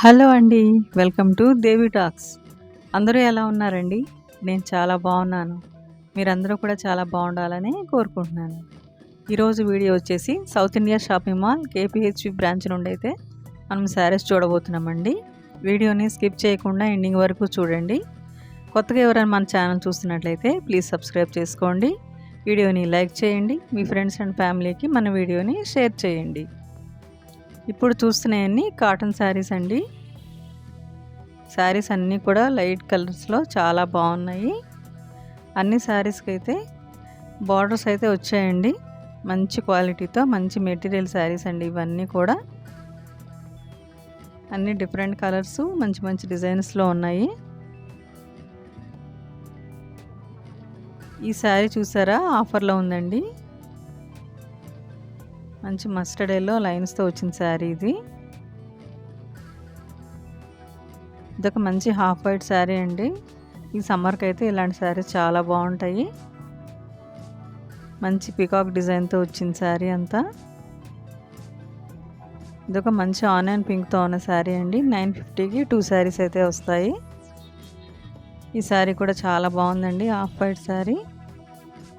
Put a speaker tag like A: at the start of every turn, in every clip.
A: Hello అండి. Welcome to Devi talks. అందరూ ఎలా ఉన్నారండి? నేను చాలా బాగున్నాను. మీరందరూ కూడా చాలా బాగుండాలని కోరుకుంటున్నాను. ఈరోజు వీడియో వచ్చేసి South India shopping mall KPHB branch నుండి అయితే మనం శారీస్ చూడబోతున్నామండి. వీడియోని స్కిప్ చేయకుండా ఎండింగ్ వరకు చూడండి. కొత్తగా ఎవరైనా మన ఛానల్ చూస్తున్నట్లయితే ప్లీజ్ సబ్స్క్రైబ్ చేసుకోండి. వీడియోని లైక్ చేయండి. మీ ఫ్రెండ్స్ అండ్ ఫ్యామిలీకి మన వీడియోని షేర్ చేయండి. ఇప్పుడు చూస్తున్నాయన్నీ కాటన్ శారీస్ అండి. శారీస్ అన్నీ కూడా లైట్ కలర్స్లో చాలా బాగున్నాయి. అన్ని శారీస్కి అయితే బార్డర్స్ అయితే వచ్చాయండి. మంచి క్వాలిటీతో మంచి మెటీరియల్ శారీస్ అండి ఇవన్నీ కూడా. అన్ని డిఫరెంట్ కలర్స్ మంచి మంచి డిజైన్స్లో ఉన్నాయి. ఈ శారీ చూసారా, ఆఫర్లో ఉందండి. మంచి మస్టర్డ్ ఎల్లో లైన్స్తో వచ్చిన శారీ ఇది. ఇదొక మంచి హాఫ్ వైట్ శారీ అండి. ఈ సమ్మర్కి అయితే ఇలాంటి శారీస్ చాలా బాగుంటాయి. మంచి పికాక్ డిజైన్తో వచ్చిన శారీ అంతా. ఇదొక మంచి ఆనియన్ పింక్తో ఉన్న శారీ అండి. 950కి 2 శారీస్ అయితే వస్తాయి. ఈ శారీ కూడా చాలా బాగుందండి. హాఫ్ వైట్ శారీ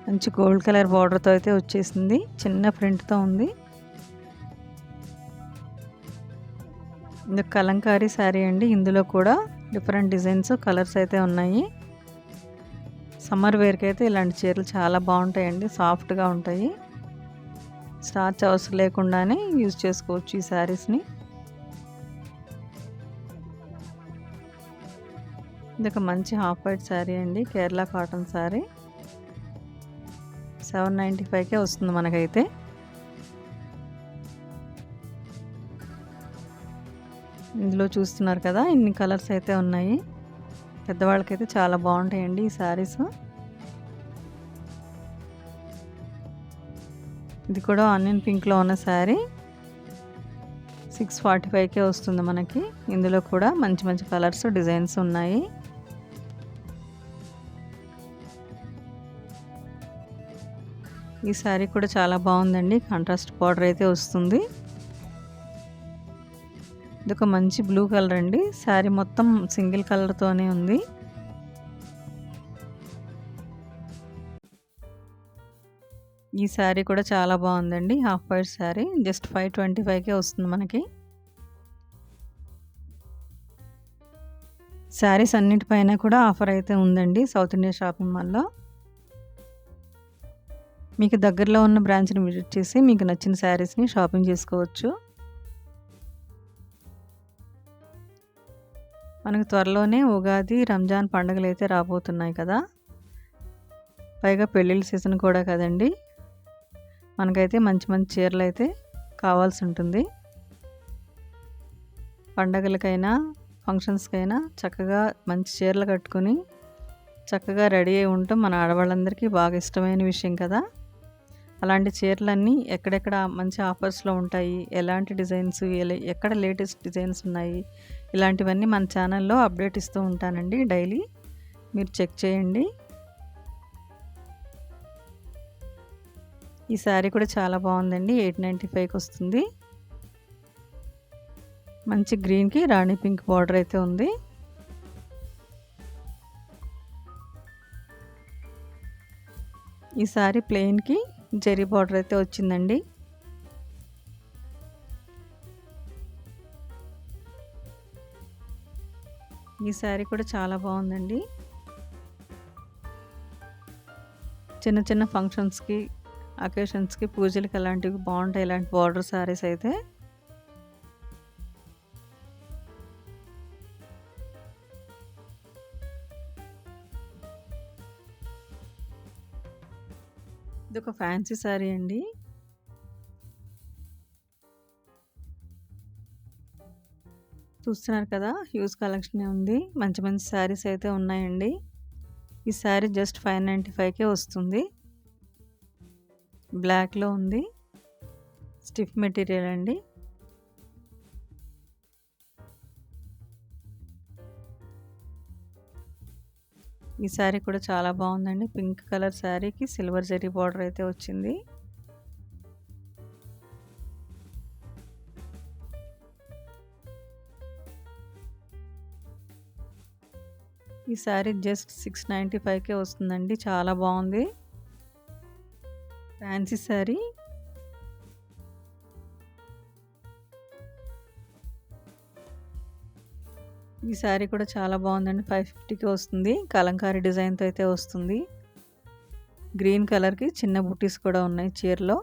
A: మంచి గోల్డ్ కలర్ బార్డర్తో అయితే వచ్చేసింది. చిన్న ప్రింట్తో ఉంది. ఇది కలంకారీ శారీ అండి. ఇందులో కూడా డిఫరెంట్ డిజైన్స్ కలర్స్ అయితే ఉన్నాయి. సమ్మర్ వేర్కి అయితే ఇలాంటి చీరలు చాలా బాగుంటాయండి. సాఫ్ట్గా ఉంటాయి. స్టార్చ్ అవసరం లేకుండానే యూజ్ చేసుకోవచ్చు ఈ శారీస్ని. ఇది ఒక మంచి హాఫ్ వైట్ శారీ అండి. కేరళ కాటన్ శారీ 795కే వస్తుంది మనకైతే. ఇందులో చూస్తున్నారు కదా, ఇన్ని కలర్స్ అయితే ఉన్నాయి. పెద్దవాళ్ళకైతే చాలా బాగుంటాయండి ఈ శారీస్. ఇది కూడా ఆనియన్ పింక్లో ఉన్న శారీ 645కే వస్తుంది మనకి. ఇందులో కూడా మంచి మంచి కలర్స్ డిజైన్స్ ఉన్నాయి. ఈ శారీ కూడా చాలా బాగుందండి. కాంట్రాస్ట్ బార్డర్ అయితే వస్తుంది. ఇదొక మంచి బ్లూ కలర్ అండి. శారీ మొత్తం సింగిల్ కలర్తోనే ఉంది. ఈ శారీ కూడా చాలా బాగుందండి. హాఫ్ వైట్ శారీ జస్ట్ 525కే వస్తుంది మనకి. శారీస్ అన్నిటిపైన కూడా ఆఫర్ అయితే ఉందండి సౌత్ ఇండియా షాపింగ్ మాల్లో. మీకు దగ్గరలో ఉన్న బ్రాంచ్ని విజిట్ చేసి మీకు నచ్చిన శారీస్ని షాపింగ్ చేసుకోవచ్చు. మనకు త్వరలోనే ఉగాది, రంజాన్ పండుగలు అయితే రాబోతున్నాయి కదా. పైగా పెళ్ళిళ్ళ సీజన్ కూడా కదండి. మనకైతే మంచి మంచి చీరలు అయితే కావాల్సి ఉంటుంది. పండగలకైనా ఫంక్షన్స్కైనా చక్కగా మంచి చీరలు కట్టుకొని చక్కగా రెడీ అయి ఉండటం మన ఆడవాళ్ళందరికీ బాగా ఇష్టమైన విషయం కదా. అలాంటి చీరలన్నీ ఎక్కడెక్కడ మంచి ఆఫర్స్లో ఉంటాయి, ఎలాంటి డిజైన్స్, ఎక్కడ లేటెస్ట్ డిజైన్స్ ఉన్నాయి, ఇలాంటివన్నీ మన ఛానల్లో అప్డేట్ ఇస్తూ ఉంటానండి డైలీ. మీరు చెక్ చేయండి. ఈ శారీ కూడా చాలా బాగుందండి. 895కి వస్తుంది. మంచి గ్రీన్కి రాణి పింక్ బార్డర్ అయితే ఉంది. ఈ శారీ ప్లెయిన్కి జెరీ బార్డర్ అయితే వచ్చిందండి. ఈ శారీ కూడా చాలా బాగుందండి. చిన్న చిన్న ఫంక్షన్స్కి, అకేషన్స్కి, పూజలకి అలాంటివి బాగుంటాయి ఇలాంటి బార్డర్ శారీస్ అయితే. ఇది ఒక ఫ్యాన్సీ శారీ అండి. చూస్తున్నారు కదా, హ్యూజ్ కలెక్షన్ ఉంది. మంచి మంచి శారీస్ అయితే ఉన్నాయండి. ఈ శారీ జస్ట్ 595కే వస్తుంది. బ్లాక్లో ఉంది. స్టిఫ్ మెటీరియల్ అండి. ఈ శారీ కూడా చాలా బాగుందండి. పింక్ కలర్ శారీకి సిల్వర్ జరీ బార్డర్ అయితే వచ్చింది. ఈ శారీ జస్ట్ 695కే వస్తుందండి. చాలా బాగుంది. ఫ్యాన్సీ శారీ. ఈ శారీ కూడా చాలా బాగుందండి. 550కి వస్తుంది. కలంకారీ డిజైన్తో అయితే వస్తుంది. గ్రీన్ కలర్కి చిన్న బుటీస్ కూడా ఉన్నాయి చీరలో.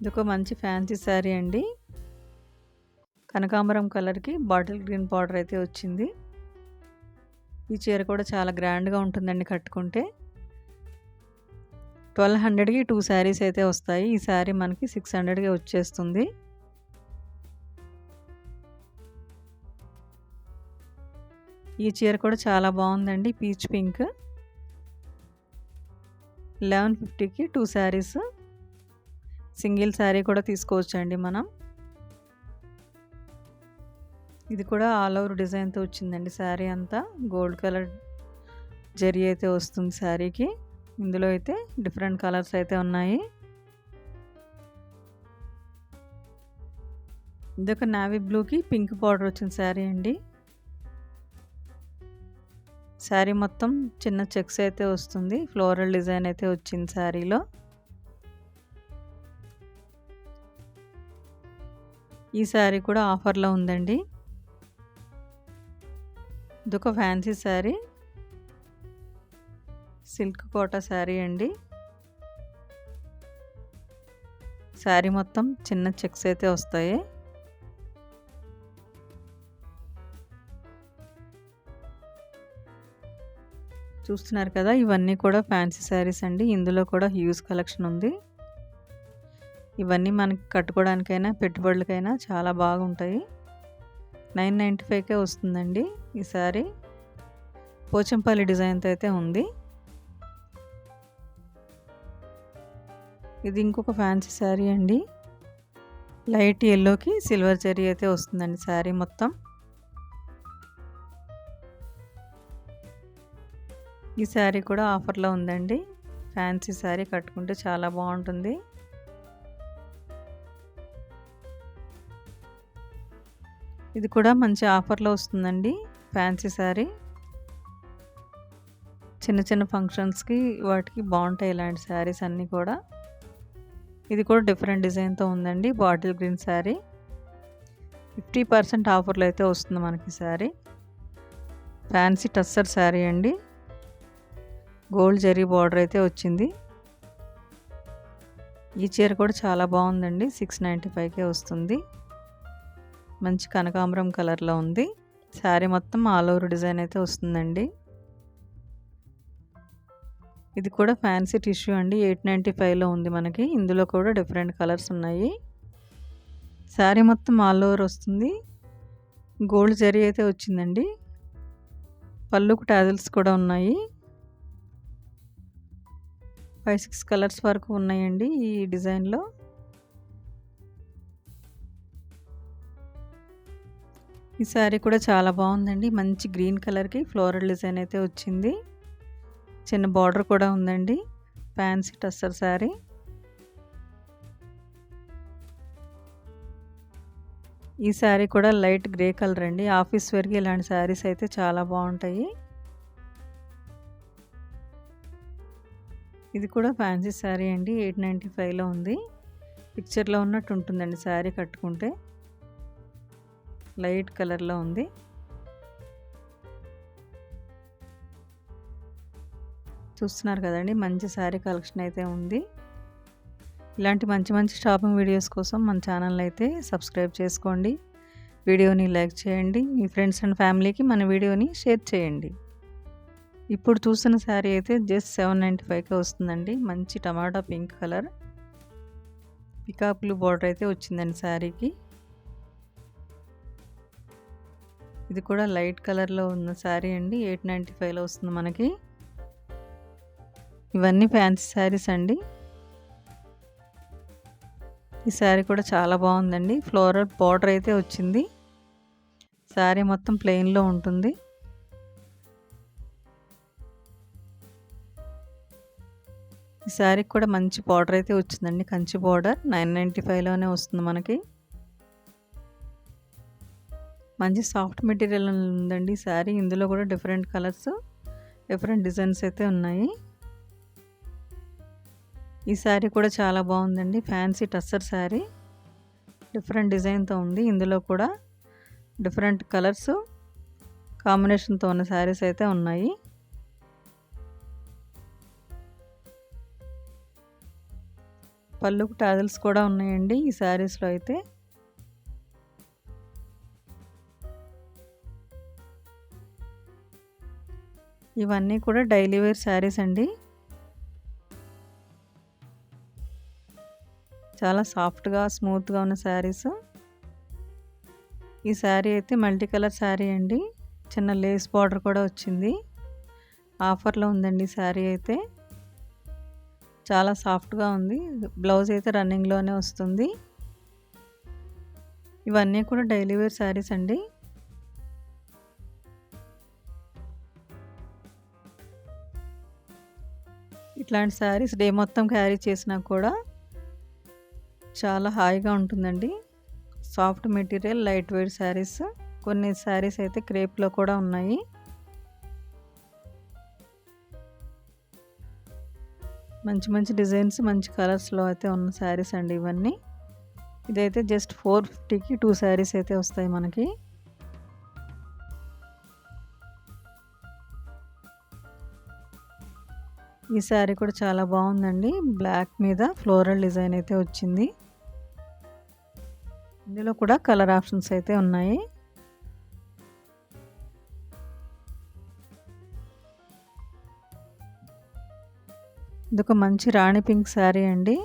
A: ఇదొక మంచి ఫ్యాన్సీ శారీ అండి. కనకాంబరం కలర్కి బాటిల్ గ్రీన్ బార్డర్ అయితే వచ్చింది. ఈ చీర కూడా చాలా గ్రాండ్గా ఉంటుందండి కట్టుకుంటే. 1200కి 2 శారీస్ అయితే వస్తాయి. ఈ శారీ మనకి 600కి వచ్చేస్తుంది. ఈ చీర కూడా చాలా బాగుందండి. Peach pink. 1150కి 2 శారీస్. సింగిల్ శారీ కూడా తీసుకోవచ్చండి మనం. ఇది కూడా ఆల్ ఓవర్ డిజైన్తో వచ్చిందండి. శారీ అంతా గోల్డ్ కలర్ జరీ అయితే వస్తుంది శారీకి. ఇందులో అయితే డిఫరెంట్ కలర్స్ అయితే ఉన్నాయి. ఇదొక నావీ బ్లూకి పింక్ బార్డర్ వచ్చిన శారీ అండి. శారీ మొత్తం చిన్న చెక్స్ అయితే వస్తుంది. ఫ్లోరల్ డిజైన్ అయితే వచ్చింది శారీలో. ఈ శారీ కూడా ఆఫర్లో ఉందండి. ఇదొక ఫ్యాన్సీ శారీ. సిల్క్ కోటా శారీ అండి. శారీ మొత్తం చిన్న చెక్స్ అయితే వస్తాయి. చూస్తున్నారు కదా, ఇవన్నీ కూడా ఫ్యాన్సీ శారీస్ అండి. ఇందులో కూడా హ్యూజ్ కలెక్షన్ ఉంది. ఇవన్నీ మనకి కట్టుకోవడానికైనా పెట్టుబడులకైనా చాలా బాగుంటాయి. 995కే వస్తుందండి ఈ శారీ. పోచంపల్లి డిజైన్తో అయితే ఉంది. ఇది ఇంకొక ఫ్యాన్సీ శారీ అండి. లైట్ ఎల్లోకి సిల్వర్ జరీ అయితే వస్తుందండి శారీ మొత్తం. ఈ శారీ కూడా ఆఫర్లో ఉందండి. ఫ్యాన్సీ శారీ కట్టుకుంటే చాలా బాగుంటుంది. ఇది కూడా మంచి ఆఫర్లో వస్తుందండి. ఫ్యాన్సీ శారీ చిన్న చిన్న ఫంక్షన్స్కి వాటికి బాగుంటాయి ఇలాంటి శారీస్ అన్నీ కూడా. ఇది కూడా డిఫరెంట్ డిజైన్తో ఉందండి. Bottle green sari. 50% ఆఫర్లో అయితే వస్తుంది మనకి శారీ. ఫ్యాన్సీ టస్సర్ శారీ అండి. గోల్డ్ జరీ బార్డర్ అయితే వచ్చింది. ఈ చీర కూడా చాలా బాగుందండి. 695కే వస్తుంది. మంచి కనకాంబరం కలర్లో ఉంది. శారీ మొత్తం ఆల్ ఓవర్ డిజైన్ అయితే వస్తుందండి. ఇది కూడా ఫ్యాన్సీ టిష్యూ అండి. 895లో ఉంది మనకి. ఇందులో కూడా డిఫరెంట్ కలర్స్ ఉన్నాయి. శారీ మొత్తం ఆల్ ఓవర్ వస్తుంది. గోల్డ్ జరీ అయితే వచ్చిందండి. పళ్ళుకు టాజిల్స్ కూడా ఉన్నాయి. 5-6 కలర్స్ వరకు ఉన్నాయండి ఈ డిజైన్లో. ఈ శారీ కూడా చాలా బాగుందండి. మంచి గ్రీన్ కలర్కి ఫ్లోరల్ డిజైన్ అయితే వచ్చింది. చిన్న బార్డర్ కూడా ఉందండి. ఫ్యాన్సీ టస్సర్ శారీ. ఈ శారీ కూడా లైట్ గ్రే కలర్ అండి. ఆఫీస్ వేర్కి ఇలాంటి శారీస్ అయితే చాలా బాగుంటాయి. ఇది కూడా ఫ్యాన్సీ శారీ అండి. 895లో ఉంది. పిక్చర్లో ఉన్నట్టు ఉంటుందండి శారీ కట్టుకుంటే. లైట్ కలర్లో ఉంది. చూస్తున్నారు కదండి, మంచి శారీ కలెక్షన్ అయితే ఉంది. ఇలాంటి మంచి మంచి షాపింగ్ వీడియోస్ కోసం మన ఛానల్ అయితే సబ్స్క్రైబ్ చేసుకోండి. వీడియోని లైక్ చేయండి. మీ ఫ్రెండ్స్ అండ్ ఫ్యామిలీకి మన వీడియోని షేర్ చేయండి. ఇప్పుడు చూస్తున్న శారీ అయితే జస్ట్ 795కే వస్తుందండి. మంచి tomato pink colour peacock blue border అయితే వచ్చిందండి శారీకి. ఇది కూడా లైట్ కలర్లో ఉన్న శారీ అండి. 895లో వస్తుంది మనకి. ఇవన్నీ ఫ్యాన్సీ శారీస్ అండి. ఈ శారీ కూడా చాలా బాగుందండి. ఫ్లోరల్ బార్డర్ అయితే వచ్చింది. శారీ మొత్తం ప్లెయిన్లో ఉంటుంది. ఈ శారీకి కూడా మంచి బార్డర్ అయితే వచ్చిందండి. కంచి బార్డర్ 995లోనే వస్తుంది మనకి. మంచి సాఫ్ట్ మెటీరియల్ ఉందండి శారీ. ఇందులో కూడా డిఫరెంట్ కలర్స్, డిఫరెంట్ డిజైన్స్ అయితే ఉన్నాయి. ఈ శారీ కూడా చాలా బాగుందండి. ఫ్యాన్సీ టస్సర్ శారీ, డిఫరెంట్ డిజైన్తో ఉంది. ఇందులో కూడా డిఫరెంట్ కలర్స్ కాంబినేషన్తో ఉన్న శారీస్ అయితే ఉన్నాయి. పళ్ళుకు టాజల్స్ కూడా ఉన్నాయండి ఈ శారీస్లో అయితే. ఇవన్నీ కూడా డైలీ వేర్ శారీస్ అండి. చాలా సాఫ్ట్గా స్మూత్గా ఉన్న శారీస్. ఈ శారీ అయితే మల్టీ కలర్ శారీ అండి. చిన్న లేస్ బార్డర్ కూడా వచ్చింది. ఆఫర్లో ఉందండి శారీ అయితే. చాలా సాఫ్ట్గా ఉంది. బ్లౌజ్ అయితే రన్నింగ్లోనే వస్తుంది. ఇవన్నీ కూడా డైలీ వేర్ శారీస్ అండి. ఇట్లాంటి శారీస్ డే మొత్తం క్యారీ చేసినా కూడా చాలా హాయిగా ఉంటుందండి. Soft material, light weight saris. కొన్ని శారీస్ అయితే క్రేప్లో కూడా ఉన్నాయి. మంచి మంచి డిజైన్స్, మంచి కలర్స్లో అయితే ఉన్న శారీస్ అండి ఇవన్నీ. ఇదైతే జస్ట్ 450కి 2 శారీస్ అయితే వస్తాయి మనకి. ఈ శారీ కూడా చాలా బాగుందండి. బ్లాక్ మీద ఫ్లోరల్ డిజైన్ అయితే వచ్చింది. ఇందులో కూడా కలర్ ఆప్షన్స్ అయితే ఉన్నాయి. ఇదొక మంచి రాణి పింక్ శారీ అండి.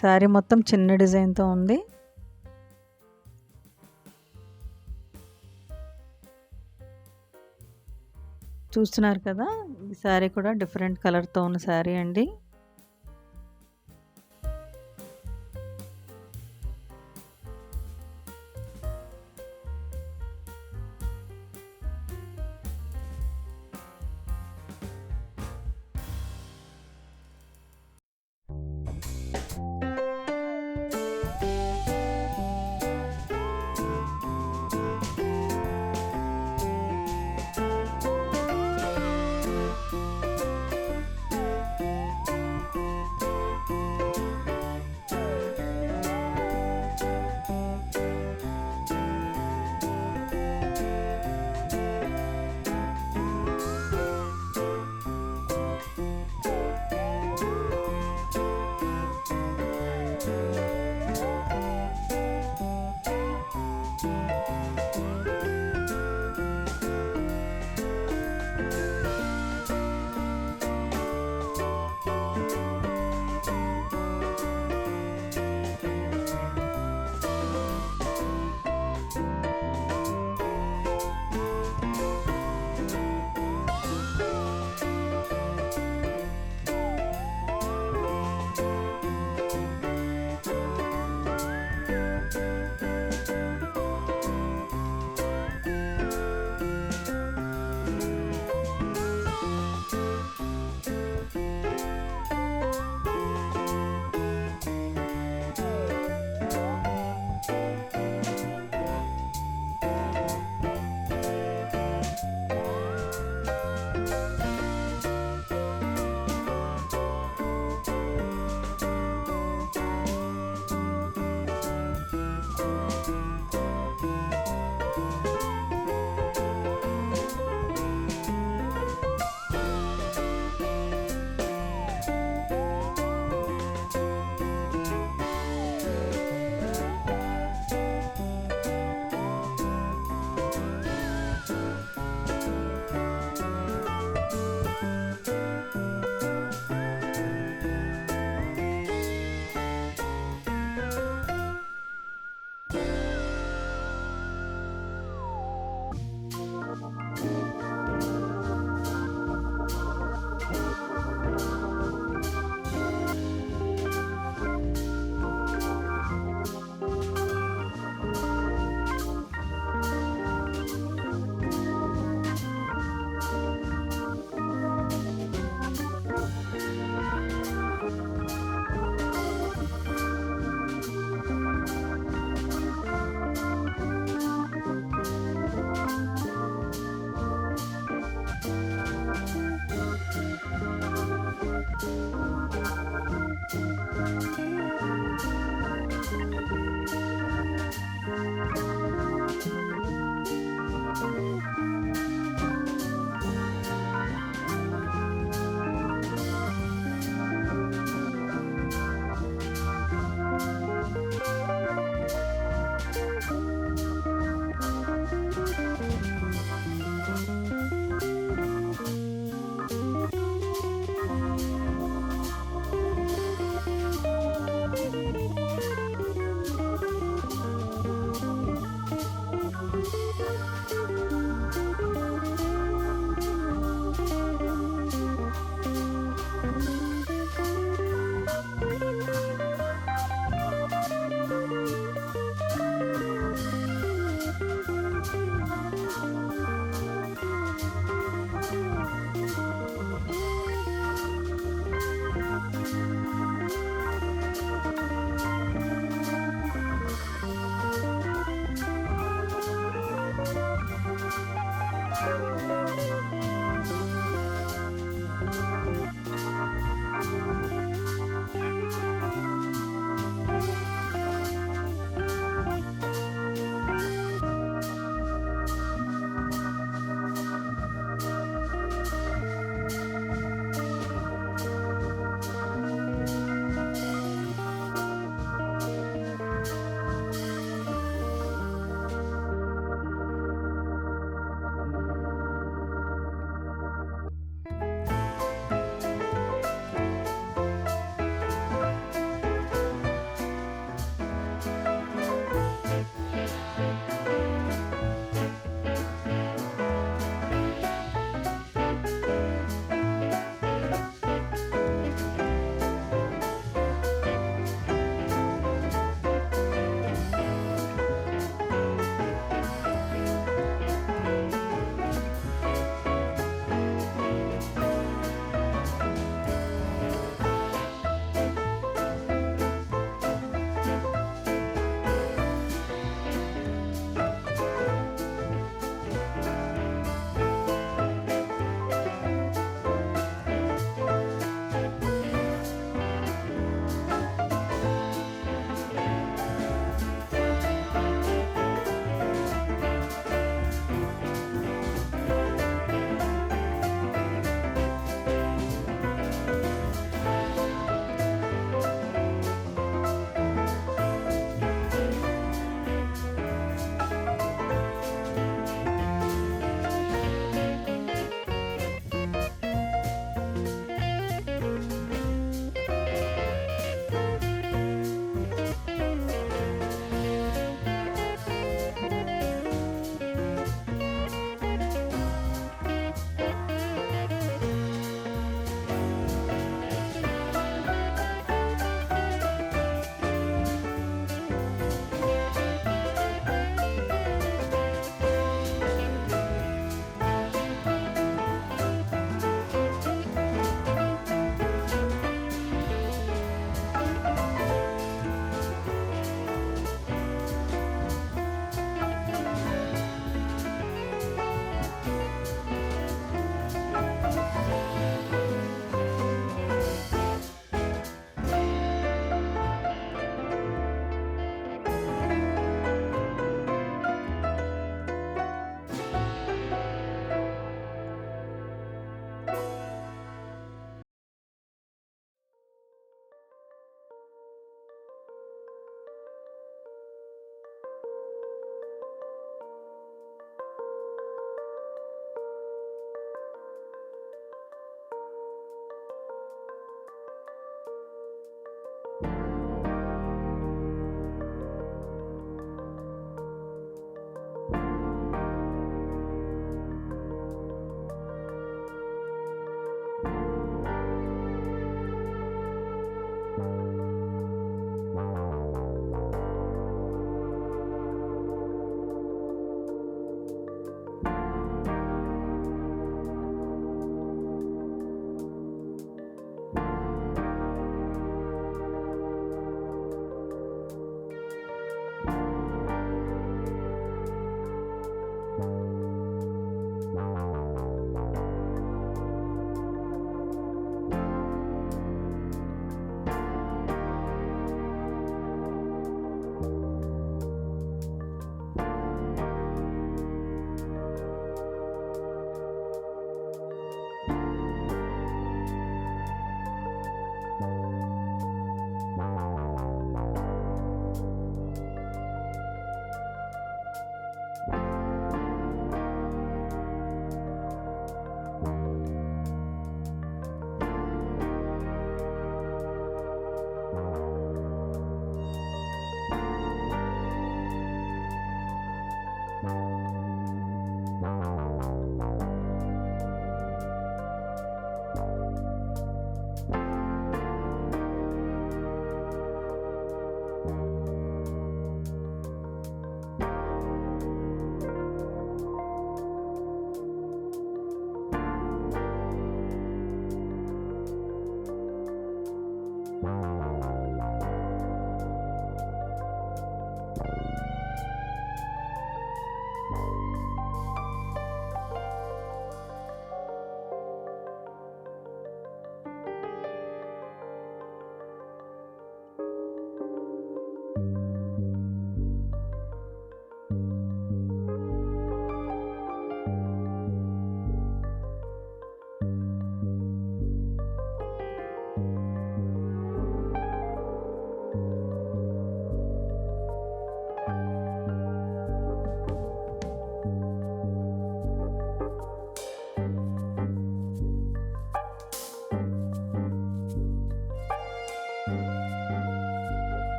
A: శారీ మొత్తం చిన్న డిజైన్తో ఉంది. చూస్తున్నారు కదా, ఈ శారీ కూడా డిఫరెంట్ కలర్తో ఉన్న శారీ అండి.